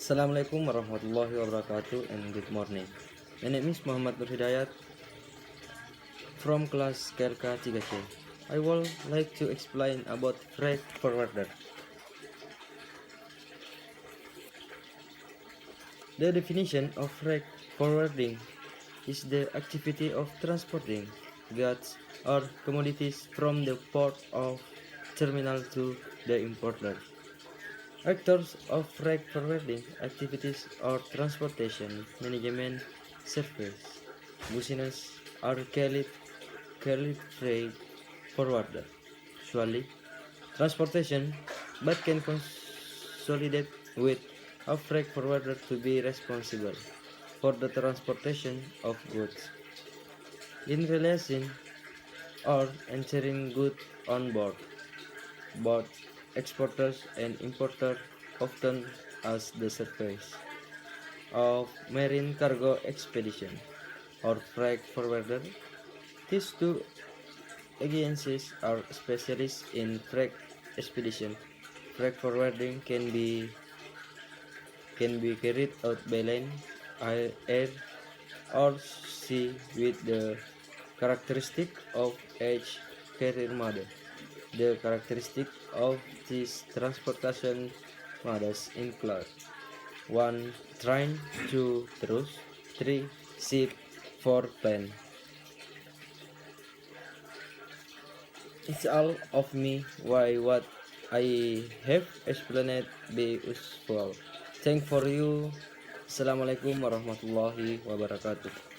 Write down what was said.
Assalamualaikum warahmatullahi wabarakatuh and good morning. My name is Muhammad Nur Hidayat from class KLK 3C. I would like to explain about freight forwarder. The definition of freight forwarding is the activity of transporting goods or commodities from the port of terminal to the importer. Actors of freight forwarding activities or transportation management service business are called freight forwarder. Usually, transportation, but can consolidate with a freight forwarder to be responsible for the transportation of goods. In relation or entering goods on board, both exporters and importers often as the surface of marine cargo expedition or freight forwarder. These two agencies are specialists in freight expedition. Freight forwarding can be carried out by land, air, or sea with the characteristic of each carrier model. The characteristic of these transportation models include 1. Train, 2. Truss, 3. Ship, 4. Plane. It's all of me why what I have explained be useful. Thank for you. Assalamualaikum warahmatullahi wabarakatuh.